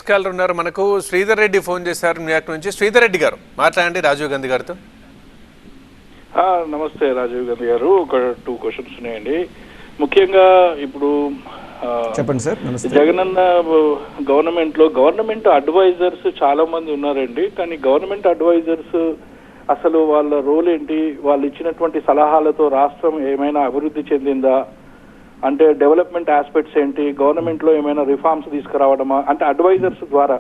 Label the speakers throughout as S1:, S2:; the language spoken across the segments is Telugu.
S1: నెక్స్ట్ కాలర్ ఉన్నారు మనకు. శ్రీధర్ రెడ్డి ఫోన్ చేశారు న్యూయార్క్ నుంచి. శ్రీధర్ రెడ్డి గారు మాట్లాడండి రాజీవ్ గాంధీ గారితో.
S2: నమస్తే రాజీవ్ గాంధీ గారు. ఒక 2 క్వశ్చన్స్ ఉన్నాయండి. ముఖ్యంగా ఇప్పుడు
S3: చెప్పండి సార్.
S2: జగనన్న గవర్నమెంట్ అడ్వైజర్స్ చాలా మంది ఉన్నారండి. కానీ గవర్నమెంట్ అడ్వైజర్స్ అసలు వాళ్ళ రోల్ ఏంటి? వాళ్ళు ఇచ్చినటువంటి సలహాలతో రాష్ట్రం ఏమైనా అభివృద్ధి చెందిందా? అంటే డెవలప్మెంట్ ఆస్పెక్ట్స్ ఏంటి? గవర్నమెంట్ లో ఏమైనా రిఫార్మ్స్ తీసుకురావడమా? అంటే అడ్వైజర్స్ ద్వారా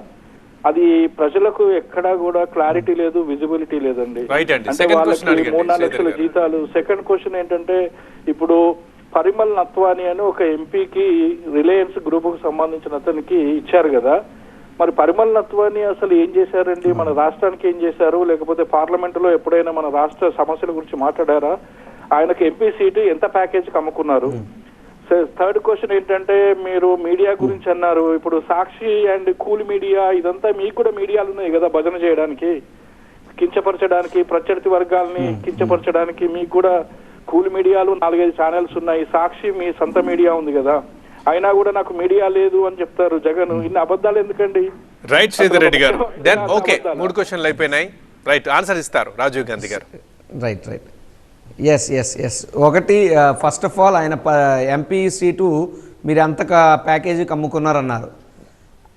S2: అది ప్రజలకు ఎక్కడా కూడా క్లారిటీ లేదు, విజిబిలిటీ లేదండి. అంటే వాళ్ళకి 3-4 లక్షల జీతాలు. సెకండ్ క్వశ్చన్ ఏంటంటే, ఇప్పుడు పరిమల్ నత్వాని అని ఒక ఎంపీకి రిలయన్స్ గ్రూప్ కు సంబంధించిన అతనికి ఇచ్చారు కదా, మరి పరిమల్ నత్వాని అసలు ఏం చేశారండి? మన రాష్ట్రానికి ఏం చేశారు? లేకపోతే పార్లమెంట్ లో ఎప్పుడైనా మన రాష్ట్ర సమస్యల గురించి మాట్లాడారా? ఆయనకు ఎంపీ సీటు ఎంత ప్యాకేజ్ కమ్ముకున్నారు? థర్డ్ క్వశ్చన్ ఏంటంటే, మీరు మీడియా గురించి అన్నారు. ఇప్పుడు సాక్షి అండ్ కూల్ మీడియా ఇదంతా మీకు కూడా మీడియాలు ఉన్నాయి కదా భజన చేయడానికి, కించపరచడానికి, ప్రత్యర్థి వర్గాల్ని కించపరచడానికి మీకు కూడా కూల్ మీడియాలు 4-5 ఛానల్స్ ఉన్నాయి. సాక్షి మీ సొంత మీడియా ఉంది కదా, అయినా కూడా నాకు మీడియా లేదు అని చెప్తారు జగన్. ఇన్ని అబద్ధాలు ఎందుకండి?
S1: రైట్ శ్రీధర్ రెడ్డి గారు. దెన్ ఓకే, 3 క్వశ్చన్లు అయిపోయినాయి. రైట్, ఆన్సర్ ఇస్తారు రాజీవ్ గాంధీ గారు.
S3: రైట్. ఎస్. ఒకటి, ఫస్ట్ ఆఫ్ ఆల్ ఆయన ఎంపీ సీటు మీరు ఎంత ప్యాకేజీకి అమ్ముకున్నారన్నారు.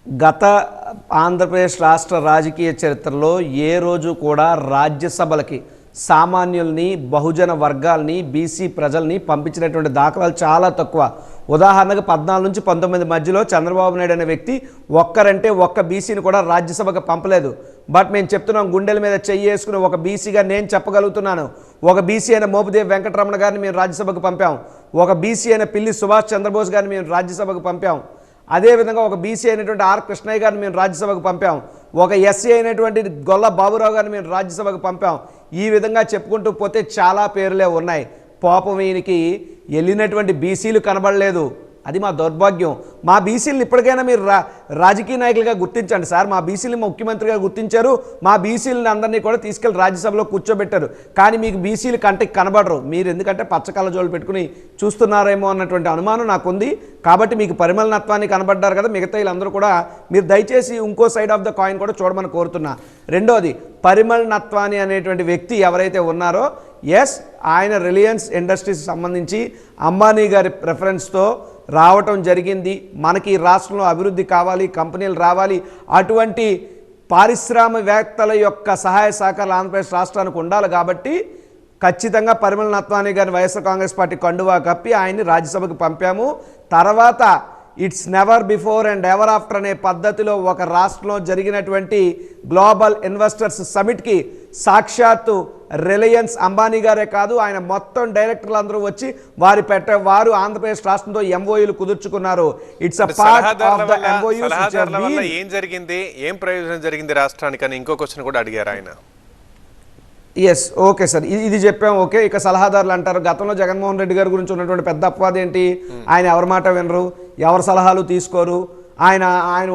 S3: గత ఆంధ్రప్రదేశ్ రాష్ట్ర రాజకీయ చరిత్రలో ఏ రోజు కూడా రాజ్యసభలకి సామాన్యుల్ని, బహుజన వర్గాల్ని, బీసీ ప్రజల్ని పంపించినటువంటి దాఖలాలు చాలా తక్కువ. ఉదాహరణకు 14 నుంచి 19 మధ్యలో చంద్రబాబు నాయుడు అనే వ్యక్తి ఒక్క బీసీని కూడా రాజ్యసభకు పంపలేదు. బట్ మేము చెప్తున్నాం, గుండెల మీద చెయ్యి వేసుకుని ఒక బీసీగా నేను చెప్పగలుగుతున్నాను, ఒక బీసీ అయిన మోపిదేవి వెంకటరమణ గారిని మేము రాజ్యసభకు పంపాం, ఒక బీసీ అయిన పిల్లి సుభాష్ చంద్రబోస్ గారిని మేము రాజ్యసభకు పంపాం, అదేవిధంగా ఒక బీసీ అయినటువంటి ఆర్ కృష్ణయ్య గారిని మేము రాజ్యసభకు పంపాం, ఒక ఎస్సీ అయినటువంటి గొల్ల బాబురావు గారిని మేము రాజ్యసభకు పంపాం. ఈ విధంగా చెప్పుకుంటూ పోతే చాలా పేర్లే ఉన్నాయి. పాపం ఈయనకి వెళ్ళినటువంటి బీసీలు కనబడలేదు. అది మా దౌర్భాగ్యం. మా బీసీలను ఇప్పటికైనా మీరు రాజకీయ నాయకులుగా గుర్తించండి సార్. మా బీసీలు ముఖ్యమంత్రిగా గుర్తించారు, మా బీసీలను అందరినీ కూడా తీసుకెళ్లి రాజ్యసభలో కూర్చోబెట్టారు. కానీ మీకు బీసీలు కంటికి కనబడరు. మీరు ఎందుకంటే పచ్చకళ్ళ జోలు పెట్టుకుని చూస్తున్నారేమో అన్నటువంటి అనుమానం నాకుంది. కాబట్టి మీకు పరిమళ నత్వాన్ని కనబడ్డారు కదా, మిగతా వీళ్ళందరూ కూడా మీరు దయచేసి ఇంకో సైడ్ ఆఫ్ ద కాయిన్ కూడా చూడమని కోరుతున్నా. రెండోది, పరిమళ నత్వాని అనేటువంటి వ్యక్తి ఎవరైతే ఉన్నారో, ఎస్, ఆయన రిలయన్స్ ఇండస్ట్రీస్ సంబంధించి అంబానీ గారి ప్రిఫరెన్స్తో రావటం జరిగింది. మనకి రాష్ట్రంలో అభివృద్ధి కావాలి, కంపెనీలు రావాలి, అటువంటి పారిశ్రామికవేత్తల యొక్క సహాయ సహకారాలు ఆంధ్రప్రదేశ్ రాష్ట్రానికి ఉండాలి. కాబట్టి ఖచ్చితంగా పరిమళ నత్వాని గారిని వైఎస్ఆర్ కాంగ్రెస్ పార్టీ కండువా కప్పి ఆయన్ని రాజ్యసభకు పంపాము. తర్వాత it's never before and ever after అనే పద్ధతిలో ఒక రాష్ట్రంలో జరిగినటువంటి గ్లోబల్ ఇన్వెస్టర్స్ సమిట్కి సాక్షాత్తు రిలయన్స్ అంబానీ గారే కాదు, ఆయన మొత్తం డైరెక్టర్లు అందరూ వచ్చి వారు ఆంధ్రప్రదేశ్ రాష్ట్రంతో ఎంఓయూలు కుదుర్చుకున్నారు. It's a part of the MOUs.
S1: ఏం జరిగింది, ఏం ప్రయోజనం జరిగింది రాష్ట్రానికి అని ఇంకో క్వశ్చన్ కూడా అడిగారు ఆయన.
S3: ఎస్, ఓకే సార్, ఇది చెప్పాం. ఓకే, ఇక సలహాదారులు అంటారు. గతంలో జగన్మోహన్ రెడ్డి గారి గురించి ఉన్నటువంటి పెద్ద అపవాదం ఏంటి? ఆయన ఎవరి మాట వినరు, ఎవరి సలహాలు తీసుకోరు, ఆయన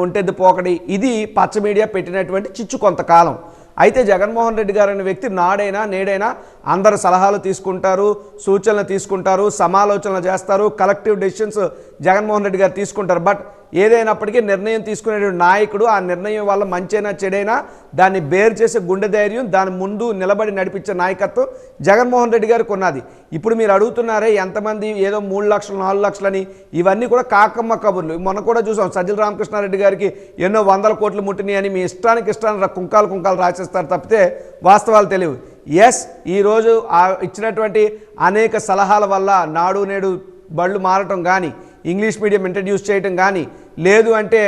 S3: ఒంటెద్దు పోకడి. ఇది పచ్చ మీడియా పెట్టినటువంటి చిచ్చు కొంతకాలం. అయితే జగన్మోహన్ రెడ్డి గారు అనే వ్యక్తి నాడైనా నేడైనా అందరు సలహాలు తీసుకుంటారు, సూచనలు తీసుకుంటారు, సమాలోచనలు చేస్తారు, కలెక్టివ్ డెసిషన్స్ జగన్మోహన్ రెడ్డి గారు తీసుకుంటారు. బట్ ఏదైనప్పటికీ నిర్ణయం తీసుకునేటువంటి నాయకుడు, ఆ నిర్ణయం వల్ల మంచైనా చెడైనా దాన్ని బేర్ చేసే గుండె ధైర్యం, దాని ముందు నిలబడి నడిపించే నాయకత్వం జగన్మోహన్ రెడ్డి గారికి ఉన్నది. ఇప్పుడు మీరు అడుగుతున్నారే ఎంతమంది ఏదో 3 లక్షలు 4 లక్షలని, ఇవన్నీ కూడా కాకమ్మ కబుర్లు. మొన్న కూడా చూసాం, సజ్జల రామకృష్ణారెడ్డి గారికి ఎన్నో 100 కోట్లు ముట్టినాయి అని మీ ఇష్టానికి కుంకాలు రాసేస్తారు తప్పితే వాస్తవాలు తెలియవు. ఎస్, ఈరోజు ఇచ్చినటువంటి అనేక సలహాల వల్ల నాడు నేడు బళ్ళు మారటం కానీ, ఇంగ్లీష్ మీడియం ఇంట్రడ్యూస్ చేయటం కానీ, లేదు అంటే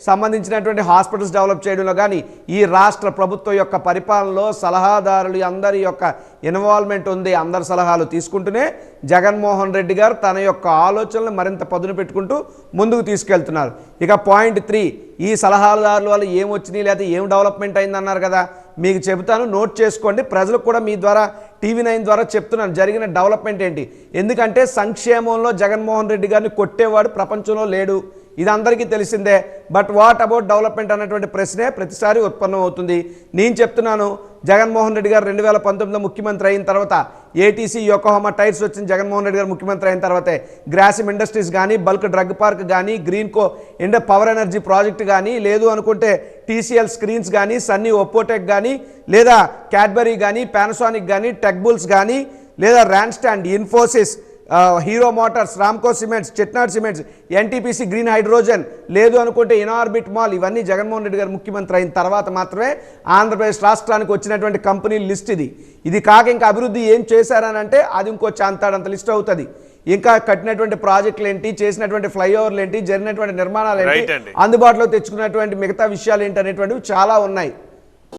S3: సంబంధించినటువంటి హాస్పిటల్స్ డెవలప్ చేయడంలో కానీ ఈ రాష్ట్ర ప్రభుత్వం యొక్క పరిపాలనలో సలహాదారులు అందరి యొక్క ఇన్వాల్వ్మెంట్ ఉంది. అందరి సలహాలు తీసుకుంటూనే జగన్మోహన్ రెడ్డి గారు తన యొక్క ఆలోచనలు మరింత పదును పెట్టుకుంటూ ముందుకు తీసుకెళ్తున్నారు. ఇక పాయింట్ 3, ఈ సలహాదారుల వల్ల ఏం వచ్చినాయి లేదా ఏం డెవలప్మెంట్ అయిందన్నారు కదా, మీకు చెబుతాను, నోట్ చేసుకోండి. ప్రజలకు కూడా మీ ద్వారా TV9 ద్వారా చెప్తున్నాను జరిగిన డెవలప్మెంట్ ఏంటి. ఎందుకంటే సంక్షేమంలో జగన్మోహన్ రెడ్డి గారిని కొట్టేవాడు ప్రపంచంలో లేడు. ఇది అందరికీ తెలిసిందే. బట్ వాట్ అబౌట్ డెవలప్మెంట్ అన్నటువంటి ప్రశ్నే ప్రతిసారి ఉత్పన్నం అవుతుంది. నేను చెప్తున్నాను, జగన్మోహన్ రెడ్డి గారు 2019లో ముఖ్యమంత్రి అయిన తర్వాత ఏటీసీ యోకోహామా టైర్స్ వచ్చిన జగన్మోహన్ రెడ్డి గారు ముఖ్యమంత్రి అయిన తర్వాతే గ్రాసిమ్ ఇండస్ట్రీస్ కానీ, బల్క్ డ్రగ్ పార్క్ కానీ, గ్రీన్ కో పవర్ ఎనర్జీ ప్రాజెక్ట్ కానీ, లేదు అనుకుంటే టీసీఎల్ స్క్రీన్స్ కానీ, సన్నీ ఒప్పోటెక్ కానీ, లేదా క్యాడ్బరీ కానీ, పానాసోనిక్ కానీ, టెక్బుల్స్ కానీ, లేదా ర్యాన్స్టాండ్, Infosys, Hero Motors, Ramco Cements, Chettinad Cements, NTPC green hydrogen, లేదు అనుకుంటే ఇనార్బిట్ మాల్, ఇవన్నీ జగన్మోహన్ రెడ్డి గారు ముఖ్యమంత్రి అయిన తర్వాత మాత్రమే ఆంధ్రప్రదేశ్ రాష్ట్రానికి వచ్చినటువంటి కంపెనీల లిస్ట్ ఇది కాక ఇంకా అభివృద్ధి ఏం చేశారని అంటే అది ఇంకో చాంతాడంత లిస్ట్ అవుతుంది. ఇంకా కట్టినటువంటి ప్రాజెక్టులు ఏంటి, చేసినటువంటి ఫ్లైఓవర్లు ఏంటి, జరిగినటువంటి నిర్మాణాలు ఏంటి,
S1: Right అండి.
S3: అందుబాటులో తెచ్చుకున్నటువంటి మిగతా విషయాలు ఏంటి అనేటువంటివి చాలా ఉన్నాయి.